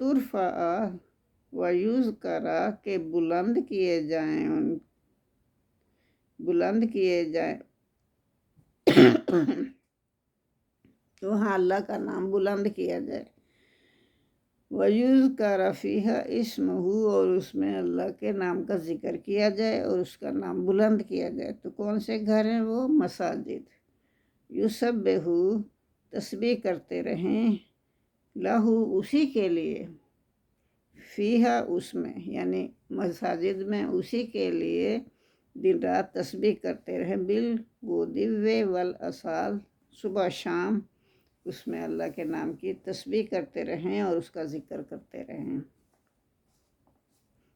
ترفع و یذکرا کہ بلند کیے جائیں وہاں اللہ کا نام بلند کیا جائے، وَيُذْكَرَ فِيهَا اسْمُهُ اور اس میں اللہ کے نام کا ذکر کیا جائے اور اس کا نام بلند کیا جائے۔ تو کون سے گھر ہیں وہ؟ مساجد۔ یُسَبِّحُ تسبیح کرتے رہیں، لہو اسی کے لیے، فیہا اس میں یعنی مساجد میں اسی کے لیے دن رات تسبیح کرتے رہیں، بالغدو والآصال صبح شام اس میں اللہ کے نام کی تسبیح کرتے رہیں اور اس کا ذکر کرتے رہیں۔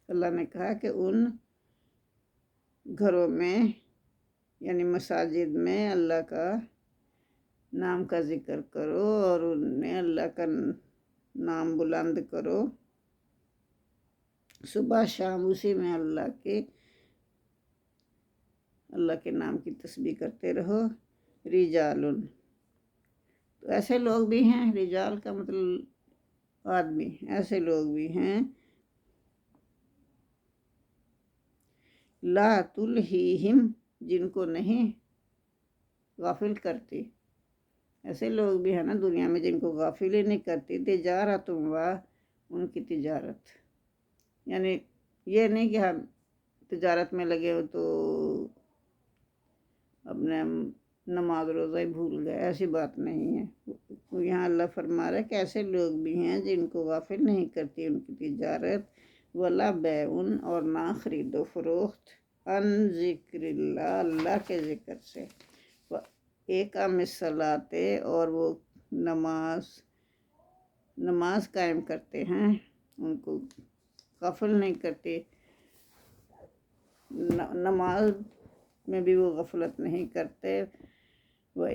اللہ نے کہا کہ ان گھروں میں یعنی مساجد میں اللہ کا نام کا ذکر کرو اور ان میں اللہ کا نام بلند کرو، صبح شام اسی میں اللہ کے نام کی تسبیح کرتے رہو۔ رجال، تو ایسے لوگ بھی ہیں، رجال کا مطلب آدمی، ایسے لوگ بھی ہیں، لا تلہیہم جن کو نہیں غافل کرتی، ایسے لوگ بھی ہیں نا دنیا میں جن کو غافل ہی نہیں کرتی، تجارت ان کی تجارت، یعنی یہ نہیں کہ ہم تجارت میں لگے ہو تو اپنے نماز روزہ ہی بھول گئے، ایسی بات نہیں ہے۔ یہاں اللہ فرما رہا ہے کہ ایسے لوگ بھی ہیں جن کو غافل نہیں کرتی ان کی تجارت، ولا بیعن اور نہ خرید و فروخت، ان ذکر اللہ اللہ کے ذکر سے، اقام الصلاۃ اور وہ نماز قائم کرتے ہیں، ان کو غافل نہیں کرتے، نماز میں بھی وہ غفلت نہیں کرتے، وہ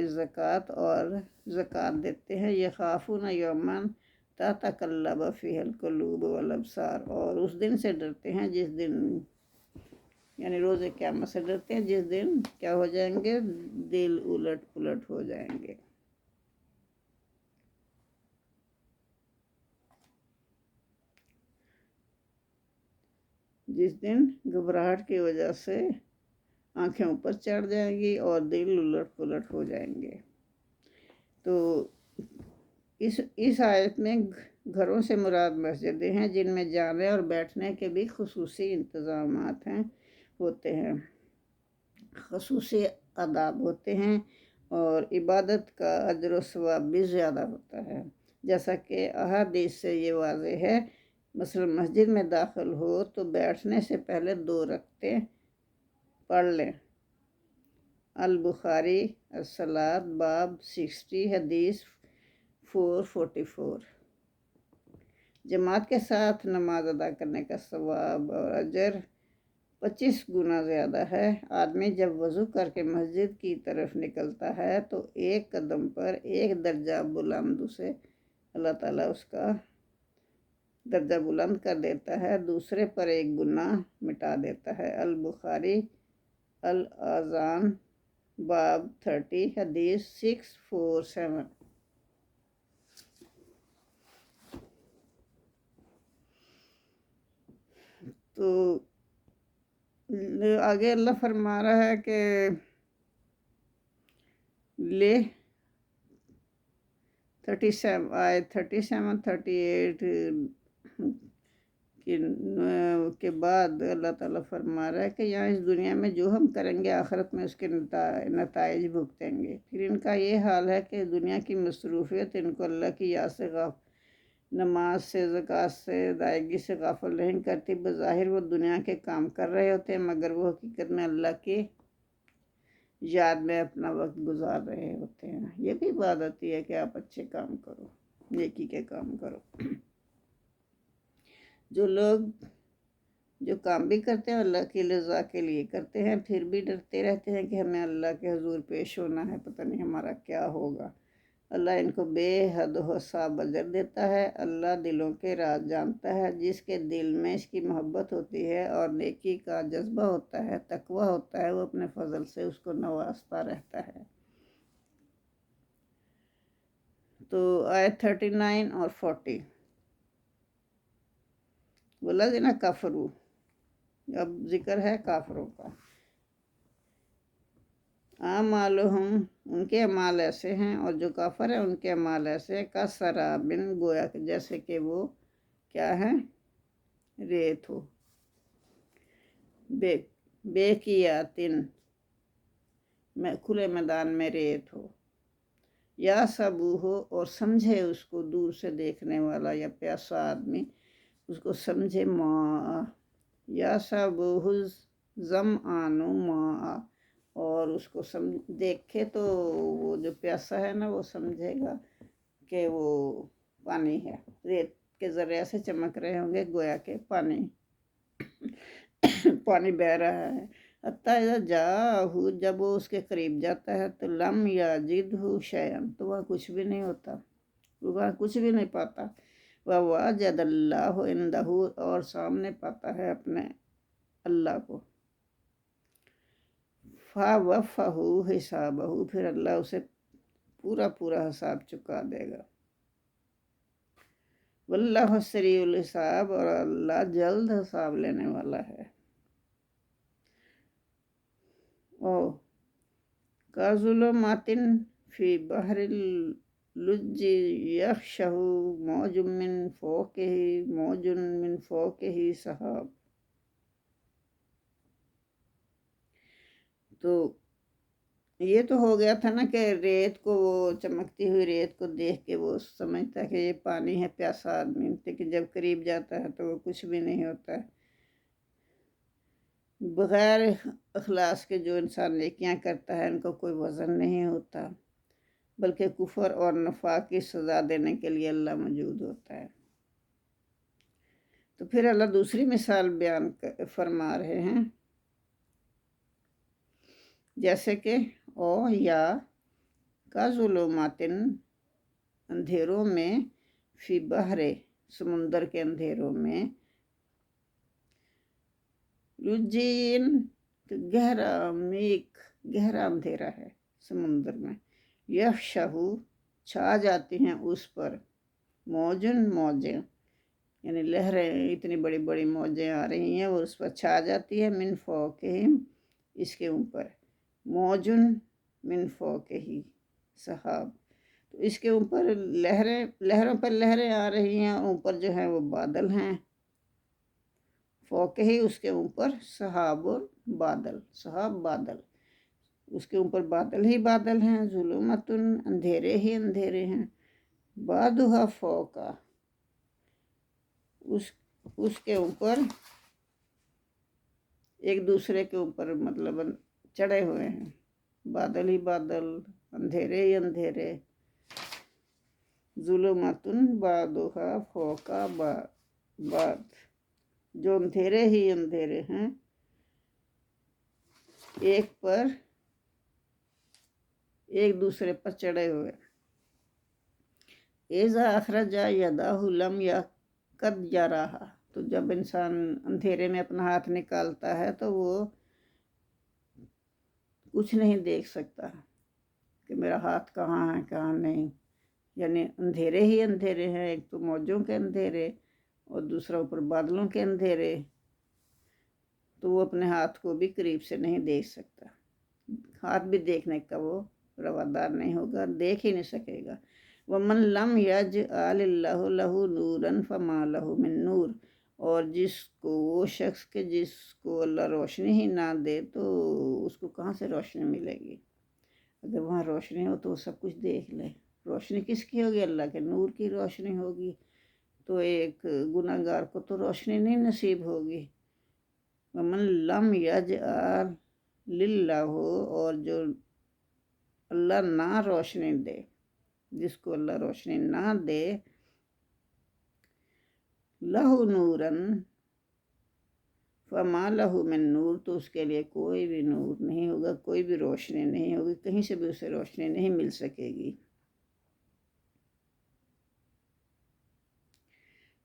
زکوٰۃ اور زکوٰۃ دیتے ہیں، یخافون یوما تتقلب فیہ القلوب والابصار اور اس دن سے ڈرتے ہیں جس دن یعنی روز قیامت سے ڈرتے ہیں جس دن کیا ہو جائیں گے؟ دل الٹ پلٹ ہو جائیں گے۔ جس دن گھبراہٹ کی وجہ سے آنکھیں اوپر چڑھ جائیں گی اور دل الٹ پلٹ ہو جائیں گے۔ تو اس آیت میں گھروں سے مراد مسجدیں ہیں جن میں جانے اور بیٹھنے کے بھی خصوصی انتظامات ہوتے ہیں، خصوصی آداب ہوتے ہیں اور عبادت کا اجر و ثواب بھی زیادہ ہوتا ہے، جیسا کہ احادیث سے یہ واضح ہے۔ مثلا مسجد میں داخل ہو تو بیٹھنے سے پہلے 2 رکعتیں پڑھ لیں۔ البخاری الصلاۃ باب 60 حدیث 444۔ جماعت کے ساتھ نماز ادا کرنے کا ثواب اور اجر 25 گنا زیادہ ہے۔ آدمی جب وضو کر کے مسجد کی طرف نکلتا ہے تو ایک قدم پر 1 درجہ بلند اسے اللہ تعالیٰ اس کا درجہ بلند کر دیتا ہے، دوسرے پر 1 گناہ مٹا دیتا ہے۔ البخاری الاذان باب 30 حدیث 647۔ تو آگے اللہ فرما رہا ہے کہ لے 37 کے بعد اللہ تعالیٰ فرما رہا ہے کہ یہاں اس دنیا میں جو ہم کریں گے آخرت میں اس کے نتائج بھگتیں گے۔ پھر ان کا یہ حال ہے کہ دنیا کی مصروفیت ان کو اللہ کی یاد سے نماز سے، زکوٰۃ سے، ادائیگی سے غافل نہیں کرتی۔ بظاہر وہ دنیا کے کام کر رہے ہوتے ہیں مگر وہ حقیقت میں اللہ کی یاد میں اپنا وقت گزار رہے ہوتے ہیں۔ یہ بھی بات آتی ہے کہ آپ اچھے کام کرو، نیکی کے کام کرو۔ جو لوگ جو کام بھی کرتے ہیں اللہ کی رضا کے لیے کرتے ہیں، پھر بھی ڈرتے رہتے ہیں کہ ہمیں اللہ کے حضور پیش ہونا ہے، پتہ نہیں ہمارا کیا ہوگا۔ اللہ ان کو بے حد حساب اجر دیتا ہے۔ اللہ دلوں کے راز جانتا ہے، جس کے دل میں اس کی محبت ہوتی ہے اور نیکی کا جذبہ ہوتا ہے، تقویٰ ہوتا ہے، وہ اپنے فضل سے اس کو نوازتا رہتا ہے۔ تو آیت 39 اور 40 بولا نا کافرو، اب ذکر ہے کافروں کا۔ اعمالہم، ان کے اعمال ایسے ہیں، اور جو کافر ہیں ان کے اعمال ایسے ہیں، کسرابن، گویا کہ جیسے کہ وہ کیا ہے، ریت ہو، بیکیاتن، کھلے میدان میں ریت ہو، یا سبو ہو، اور سمجھے اس کو دور سے دیکھنے والا یا پیاسا آدمی اس کو سمجھے، ماں یا سبو زم آنو ماں، اور اس کو دیکھے تو وہ جو پیاسا ہے نا وہ سمجھے گا کہ وہ پانی ہے، ریت کے ذریعے سے چمک رہے ہوں گے گویا کہ پانی پانی بہہ رہا ہے۔ حتیٰ اذا جاءہ، جب وہ اس کے قریب جاتا ہے تو لم یجدہ شیئا، تو وہاں کچھ بھی نہیں ہوتا، وہ وہاں کچھ بھی نہیں پاتا۔ ووجد اللہ عندہ، اور سامنے پاتا ہے اپنے اللہ کو۔ فوفہ حسابہ، پھر اللہ اسے پورا پورا حساب چکا دے گا۔ واللہ سریع الحساب، اور اللہ جلد حساب لینے والا ہے۔ کظلمات فی بحر اللج یغشہ موج من فوقہ سحاب۔ تو یہ تو ہو گیا تھا نا کہ ریت کو، وہ چمکتی ہوئی ریت کو دیکھ کے وہ سمجھتا ہے کہ یہ پانی ہے، پیاسا آدمی، لیکن جب قریب جاتا ہے تو وہ کچھ بھی نہیں ہوتا ہے۔ بغیر اخلاص کے جو انسان نیکیاں کرتا ہے ان کو کوئی وزن نہیں ہوتا، بلکہ کفر اور نفاق کی سزا دینے کے لیے اللہ موجود ہوتا ہے۔ تو پھر اللہ دوسری مثال بیان فرما رہے ہیں، جیسے کہ او یا کا ظلمات، اندھیروں میں، فی بحر، سمندر کے اندھیروں میں، لجین، گہرا میک، گہرا اندھیرا ہے سمندر میں، یغشہ، چھا جاتی ہیں اس پر، موجن، موجیں، یعنی لہریں، اتنی بڑی بڑی موجیں آ رہی ہیں وہ اس پر چھا جاتی ہے، من فوقہم، اس کے اوپر، موجن من فوقہ سحاب، تو اس کے اوپر لہروں پر لہریں آ رہی ہیں، اوپر جو ہیں وہ بادل ہیں، فوقہ ہی، اس کے اوپر، سحاب، بادل، سحاب بادل، اس کے اوپر بادل ہی بادل ہیں، ظلمت، اندھیرے ہی اندھیرے ہیں، بعضھا فوقا، اس کے اوپر، ایک دوسرے کے اوپر مطلب چڑھے ہوئے ہیں، بادل ہی بادل، اندھیرے ہی اندھیرے، ظلمت بعضھا فوق بعض، جو اندھیرے ہی اندھیرے ہیں ایک دوسرے پر چڑھے ہوئے۔ اذا اخرج یدہ لم یکد یراہا، تو جب انسان اندھیرے میں اپنا ہاتھ نکالتا ہے تو وہ کچھ نہیں دیکھ سکتا کہ میرا ہاتھ کہاں ہے کہاں نہیں، یعنی اندھیرے ہی اندھیرے ہیں، ایک تو موجوں کے اندھیرے اور دوسرا اوپر بادلوں کے اندھیرے، تو وہ اپنے ہاتھ کو بھی قریب سے نہیں دیکھ سکتا، ہاتھ بھی دیکھنے کا وہ روادار نہیں ہوگا، دیکھ ہی نہیں سکے گا۔ وَمَن لَمْ يَجْعَلِ اللَّهُ لَهُ نُورًا فَمَا لَهُ مِن نُور، اور وہ شخص کے جس کو اللہ روشنی ہی نہ دے تو اس کو کہاں سے روشنی ملے گی؟ اگر وہاں روشنی ہو تو وہ سب کچھ دیکھ لے۔ روشنی کس کی ہوگی؟ اللہ کے نور کی روشنی ہوگی، تو ایک گناہ گار کو تو روشنی نہیں نصیب ہوگی۔ وَمَن لَمْ يَجْعَلِ لِلَّهُ، اور جو اللہ نہ روشنی دے، جس کو اللہ روشنی نہ دے، لَهُ نُورًا فَمَا لَهُ مِن نُور، تو اس کے لیے کوئی بھی نور نہیں ہوگا، کوئی بھی روشنی نہیں ہوگی، کہیں سے بھی اسے روشنی نہیں مل سکے گی۔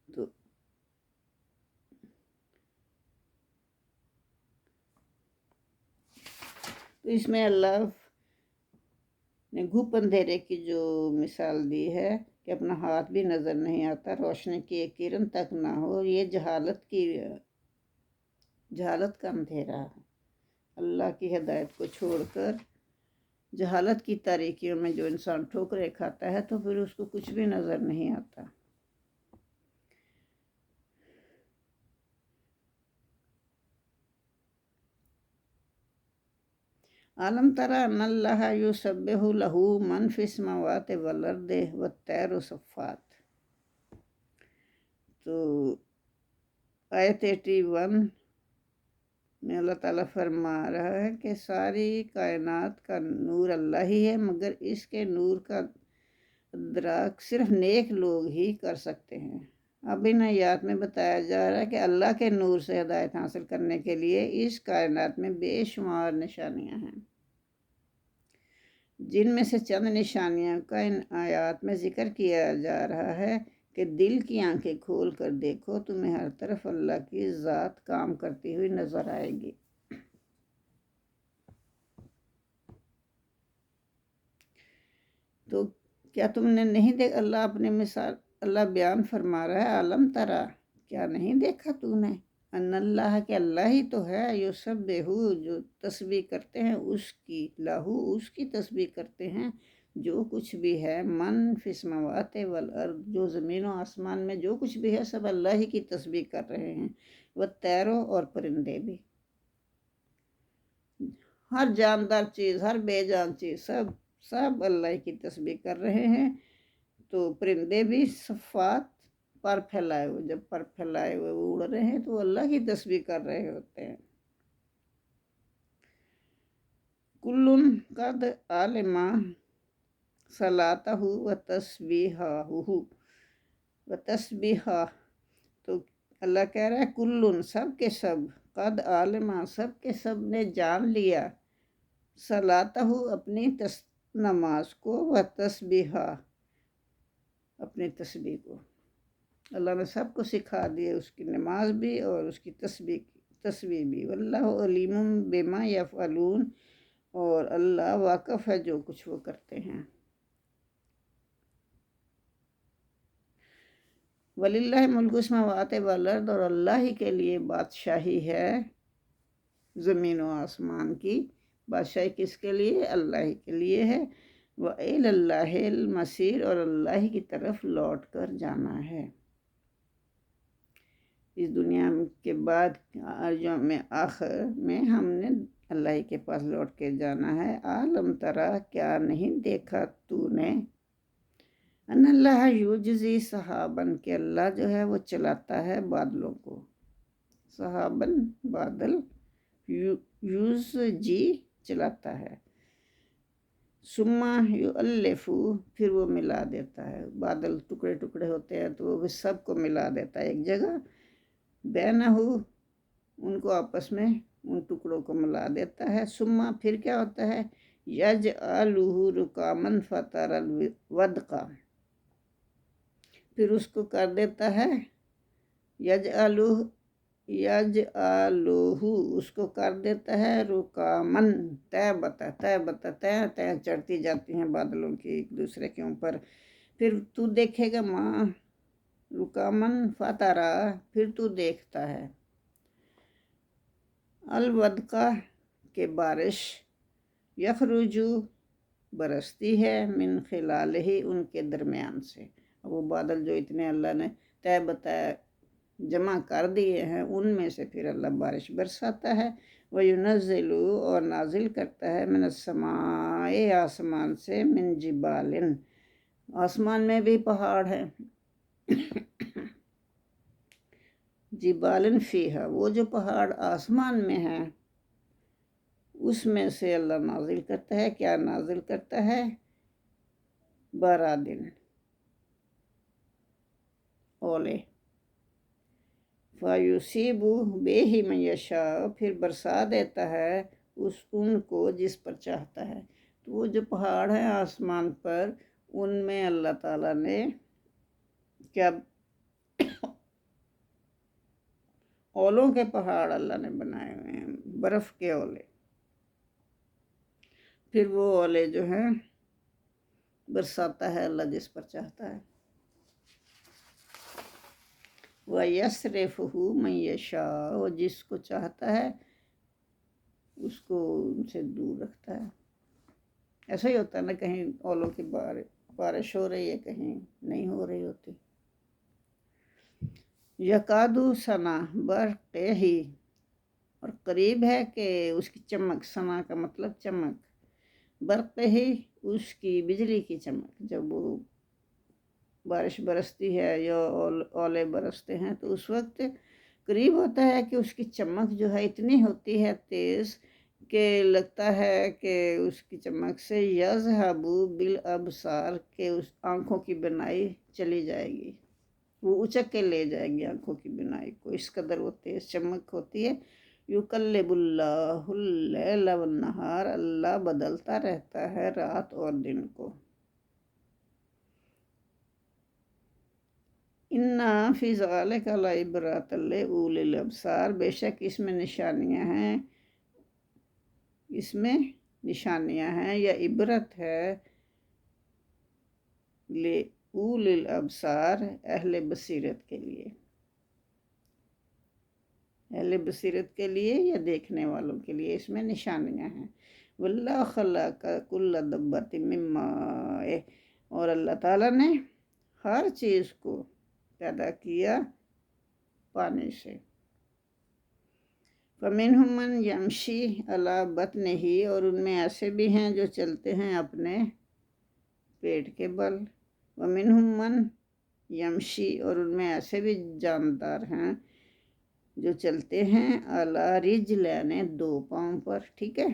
تو اس میں اللہ نے گھپ اندھیرے کی جو مثال دی ہے کہ اپنا ہاتھ بھی نظر نہیں آتا، روشنی کی ایک کرن تک نہ ہو، یہ جہالت کا اندھیرا ہے۔ اللہ کی ہدایت کو چھوڑ کر جہالت کی تاریکیوں میں جو انسان ٹھوکریں کھاتا ہے تو پھر اس کو کچھ بھی نظر نہیں آتا۔ عالم تری ان اللہ یسبح لہ من فی السماوات والارض والطیر صفات۔ تو آیت 81 میں اللہ تعالیٰ فرما رہا ہے کہ ساری کائنات کا نور اللہ ہی ہے، مگر اس کے نور کا ادراک صرف نیک لوگ ہی کر سکتے ہیں۔ اب ان آیات میں بتایا جا رہا ہے کہ اللہ کے نور سے ہدایت حاصل کرنے کے لیے اس کائنات میں بے شمار نشانیاں ہیں، جن میں سے چند نشانیوں کا ان آیات میں ذکر کیا جا رہا ہے کہ دل کی آنکھیں کھول کر دیکھو، تمہیں ہر طرف اللہ کی ذات کام کرتی ہوئی نظر آئے گی۔ تو کیا تم نے نہیں دیکھا؟ اللہ اپنی مثال اللہ بیان فرما رہا ہے، عالم ترا، کیا نہیں دیکھا تو نے، ان اللہ، کہ اللہ ہی تو ہے، یسبح، جو تسبیح کرتے ہیں اس کی، لہو، اس کی تسبیح کرتے ہیں، جو کچھ بھی ہے، من فی السماوات والارض، جو زمین و آسمان میں جو کچھ بھی ہے سب اللہ ہی کی تسبیح کر رہے ہیں، والطیر، اور پرندے بھی، ہر جاندار چیز، ہر بے جان چیز، سب اللہ کی تسبیح کر رہے ہیں۔ تو پرندے بھی صفات، پر پھیلائے ہوئے، جب پر پھیلائے ہوئے وہ اڑ رہے ہیں تو اللہ کی تسبیح کر رہے ہوتے ہیں۔ کلن قد علم صلاتہ وتسبیحہ، تو اللہ کہہ رہا ہے کلن، سب کے سب، قد علم، سب کے سب نے جان لیا، صلاتہ، اپنی نماز کو، وتسبیحہ، اپنی تسبیح کو، اللہ نے سب کو سکھا دیا، اس کی نماز بھی اور اس کی تسبیح بھی۔ واللہ علیم بما یفعلون، اور اللہ واقف ہے جو کچھ وہ کرتے ہیں۔ وَلِلَّهِ مُلْكُ السَّمَاوَاتِ وَالْأَرْضِ، اور اللہ ہی کے لیے بادشاہی ہے زمین و آسمان کی۔ بادشاہی کس کے لیے؟ اللہ ہی کے لیے ہے۔ وَإِلَى اللَّهِ الْمَصِيرُ، اور اللہ ہی کی طرف لوٹ کر جانا ہے۔ اس دنیا کے بعد یوم آخر میں ہم نے اللہ ہی کے پاس لوٹ کے جانا ہے۔ عالم ترا، کیا نہیں دیکھا تو نے، ان اللہ یجزی سحابن، کہ اللہ جو ہے وہ چلاتا ہے بادلوں کو، سحابن، بادل، یوزجی، چلاتا ہے، ثم یؤلف، پھر وہ ملا دیتا ہے، بادل ٹکڑے ٹکڑے ہوتے ہیں تو وہ سب کو ملا دیتا ہے ایک جگہ، بینہ، ان کو آپس میں ان ٹکڑوں کو ملا دیتا ہے، ثم، پھر کیا ہوتا ہے، یجعلہ رکاما فتری الودق، پھر اس کو کر دیتا ہے، یجعلہ، اس کو کر دیتا ہے رکامن، تہ چڑھتی جاتی ہیں بادلوں کی ایک دوسرے کے اوپر، پھر تو دیکھے گا، ماں رکامن فترا، پھر تو دیکھتا ہے، الودقہ، کے بارش، یخرجو، برستی ہے، من خلالہ، ان کے درمیان سے، وہ بادل جو اتنے اللہ نے طے بتایا جمع کر دیے ہیں ان میں سے پھر اللہ بارش برساتا ہے۔ وَيُنَزِّلُ، اور نازل کرتا ہے، من السماء، آسمان سے، من جبال، آسمان میں بھی پہاڑ ہیں، جبال فیہا، وہ جو پہاڑ آسمان میں ہیں اس میں سے اللہ نازل کرتا ہے، کیا نازل کرتا ہے، بارادن، اولے، فَيُصِيبُ بِهِ مَن يَشَاءُ، پھر برسا دیتا ہے ان کو جس پر چاہتا ہے۔ تو وہ جو پہاڑ ہیں آسمان پر، ان میں اللہ تعالیٰ نے کیا، اولوں کے پہاڑ اللہ نے بنائے ہوئے ہیں، برف کے اولے، پھر وہ اولے جو ہیں برساتا ہے اللہ جس پر چاہتا ہے۔ وَيَصْرِفُهُ مَن يَشَاءُ، وہ جس کو چاہتا ہے اس کو ان سے دور رکھتا ہے۔ ایسا ہی ہوتا ہے نا، کہیں اولوں کی بارش ہو رہی ہے، کہیں نہیں ہو رہی ہوتی۔ یکادو سنا برقہ ہی، اور قریب ہے کہ اس کی چمک، سنا کا مطلب چمک، برقہ ہی اس کی بجلی کی چمک، جب وہ بارش برستی ہے یا اولے برستے ہیں تو اس وقت قریب ہوتا ہے کہ اس کی چمک جو ہے اتنی ہوتی ہے تیز کہ لگتا ہے کہ اس کی چمک سے یذہب بالابصار، کہ اس آنکھوں کی بینائی چلی جائے گی، وہ اچک کے لے جائے گی آنکھوں کی بینائی کو، اس قدر وہ تیز چمک ہوتی ہے۔ یقلب اللہ اللیل والنہار، اللہ بدلتا رہتا ہے رات اور دن کو۔ اِنَّا فِي ذَلِكَ لَعِبْرَةً لِأُولِي الْأَبْصَارِ، بے شک اس میں نشانیاں ہیں، اس میں نشانیاں ہیں یا عبرت ہے لِأُولِي الْأَبْصَارِ، اہل بصیرت کے لیے، اہل بصیرت کے لیے یا دیکھنے والوں کے لیے اس میں نشانیاں ہیں۔ وَاللَّهُ خَلَقَ كُلَّ دَبَّةٍ مِّن مَّاءٍ، اور اللہ تعالیٰ نے ہر چیز کو پیدا کیا پانی سے۔ فَمِنْهُم مَّن يَمْشِي عَلَىٰ بَطْنِهِ، اور ان میں ایسے بھی ہیں جو چلتے ہیں اپنے پیٹ کے بل۔ وَمِنْهُم مَّن يَمْشِي، اور ان میں ایسے بھی جاندار ہیں جو چلتے ہیں عَلَىٰ رِجْلَيْنِ، دو پاؤں پر، ٹھیک ہے۔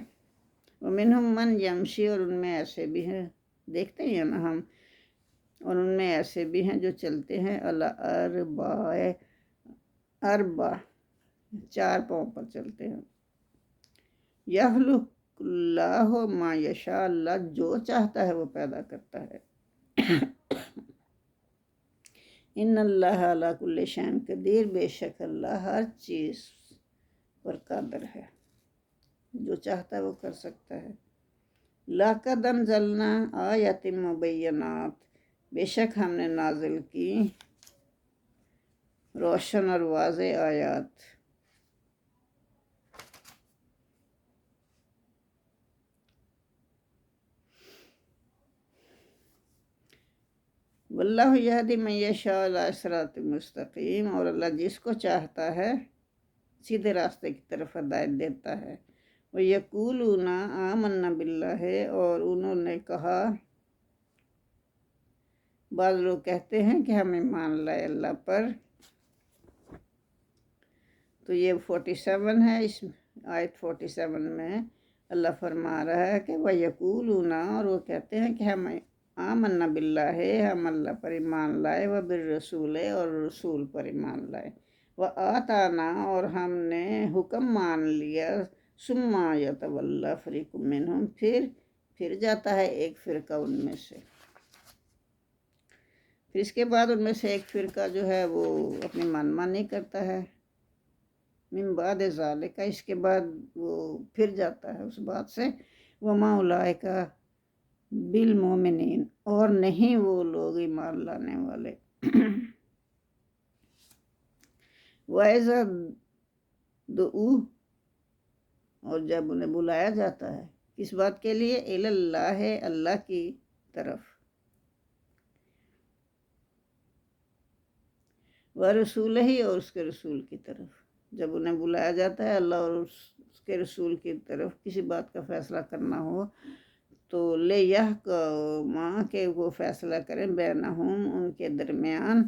وَمِنْهُم مَّن يَمْشِي، اور ان میں ایسے بھی ہیں، دیکھتے ہیں نا ہم، اور ان میں ایسے بھی ہیں جو چلتے ہیں عَلَىٰ اربع، چار پاؤں پر چلتے ہیں۔ یخلق اللہ ما یشاء، اللہ جو چاہتا ہے وہ پیدا کرتا ہے۔ ان اللہ علی کل شیء قدیر، بے شک اللہ ہر چیز پر قادر ہے، جو چاہتا ہے وہ کر سکتا ہے۔ لَقَدْ أَنزَلْنَا آیَاتٍ مُبَیِّنَاتٍ، بے شک ہم نے نازل کی روشن اور واضح آیات۔ واللہ یہدی من یشاء الی صراط مستقیم، اور اللہ جس کو چاہتا ہے سیدھے راستے کی طرف ہدایت دیتا ہے۔ وَیَقُولُونَ آمَنَّا بِاللَّهِ، اور انہوں نے کہا، بعض لوگ کہتے ہیں کہ ہم ایمان لائے اللہ پر۔ تو یہ 47 ہے، اس آیت 47 میں اللہ فرما رہا ہے کہ وَیَقُولُونَ، اور وہ کہتے ہیں کہ ہم آمنا باللہ، ہم اللہ پر ایمان لائے، وبالرسول، اور رسول پر ایمان لائے، وآتانا، اور ہم نے حکم مان لیا، ثم یتولی فریق منہم، پھر جاتا ہے ایک فرقہ ان میں سے، پھر اس کے بعد ان میں سے ایک فرقہ جو ہے وہ اپنی منمانی کرتا ہے، من بعد ذالک، اس کے بعد وہ پھر جاتا ہے اس بات سے، وما اولئک بالمؤمنین، اور نہیں وہ لوگ ایمان لانے والے۔ وَإِذَا دُعُوا، اور جب انہیں بلایا جاتا ہے کس بات کے لیے، الی اللہ، اللہ کی طرف، ورسولہ، اور اس کے رسول کی طرف، جب انہیں بلایا جاتا ہے اللہ اور اس کے رسول کی طرف کسی بات کا فیصلہ کرنا ہو تو لیحکم، کہ وہ فیصلہ کریں، بینہم، ان کے درمیان،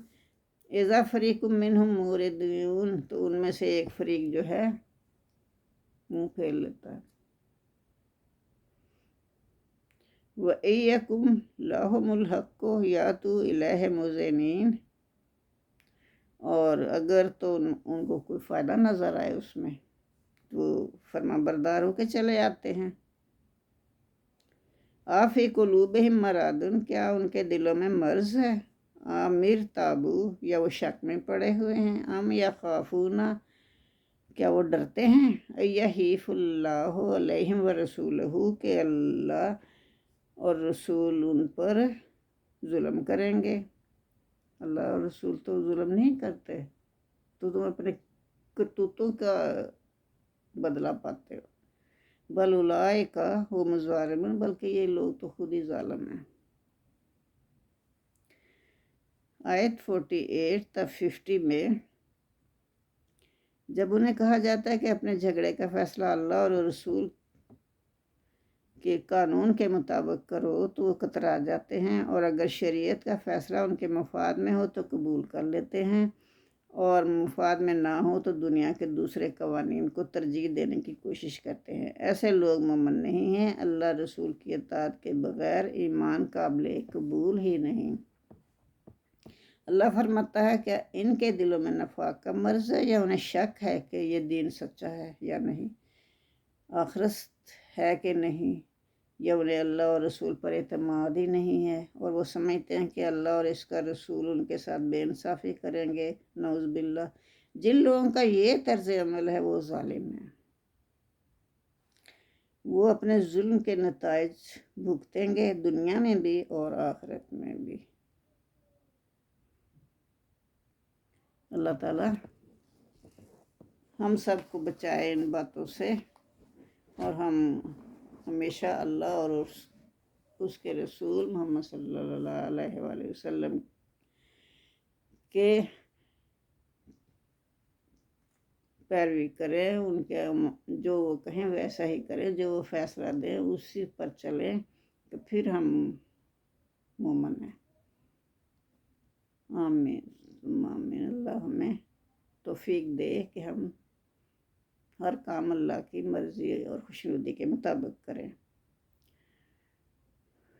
اذا فریق منہم موردون، تو ان میں سے ایک فریق جو ہے منہ پھیر لیتا ہے۔ وَإِن یَکُن لَہُمُ الْحَقُّ یَأْتُوا إِلَیہ مُذْعِنِینَ، اور اگر تو ان کو کوئی فائدہ نظر آئے اس میں تو وہ فرما بردار ہو کے چلے آتے ہیں۔ آفی قلوبہم مرض، کیا ان کے دلوں میں مرض ہے، آمر تابو، یا وہ شک میں پڑے ہوئے ہیں، ام یخافون، کیا وہ ڈرتے ہیں، یحیف اللہ علیہم ورسولہ، کہ اللہ اور رسول ان پر ظلم کریں گے۔ اللہ اور رسول تو ظلم نہیں کرتے، تو تم اپنے کرتوتوں کا بدلہ پاتے ہو۔ بل اولئک هم الظالمون، بلکہ یہ لوگ تو خود ہی ظالم ہیں۔ آیت 48 تا 50 میں جب انہیں کہا جاتا ہے کہ اپنے جھگڑے کا فیصلہ اللہ اور رسول کے قانون کے مطابق کرو تو وہ کترا جاتے ہیں، اور اگر شریعت کا فیصلہ ان کے مفاد میں ہو تو قبول کر لیتے ہیں، اور مفاد میں نہ ہو تو دنیا کے دوسرے قوانین کو ترجیح دینے کی کوشش کرتے ہیں۔ ایسے لوگ مومن نہیں ہیں۔ اللہ رسول کی اطاعت کے بغیر ایمان قابل قبول ہی نہیں۔ اللہ فرماتا ہے کہ ان کے دلوں میں نفاق کا مرض ہے، یا انہیں شک ہے کہ یہ دین سچا ہے یا نہیں، آخرت ہے کہ نہیں، یا انہیں اللہ اور رسول پر اعتماد ہی نہیں ہے، اور وہ سمجھتے ہیں کہ اللہ اور اس کا رسول ان کے ساتھ بے انصافی کریں گے۔ نعوذ باللہ۔ جن لوگوں کا یہ طرز عمل ہے وہ ظالم ہیں، وہ اپنے ظلم کے نتائج بھگتیں گے، دنیا میں بھی اور آخرت میں بھی۔ اللہ تعالیٰ ہم سب کو بچائے ان باتوں سے، اور ہم ہمیشہ اللہ اور اس کے رسول محمد صلی اللہ علیہ وآلہ وسلم کے پیروی کریں، ان کے جو وہ کہیں ویسا ہی کریں، جو وہ فیصلہ دیں اسی پر چلیں، تو پھر ہم مومن ہیں۔ آمین ثم آمین۔ اللہ ہمیں توفیق دے کہ ہم ہر کام اللہ کی مرضی اور خوشنودی کے مطابق کریں۔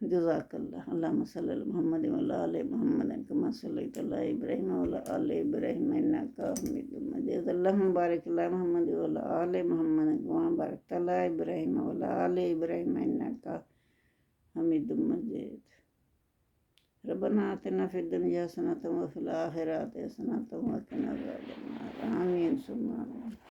جزاک اللہ۔ اللہم صلی علی محمد وعلی آل محمد کما صلیت علی ابراہیم وعلی آل ابراہیم انک حمید مجید۔ اللہم بارک علی محمد وعلی آل محمد کما بارکت علی ابراہیم وعلی آل ابراہیم انک حمید مجید۔ ربنا آتنا فی الدنیا حسنۃ وفی الآخرۃ حسنۃ وقنا عذاب النار۔ آمین ثم آمین۔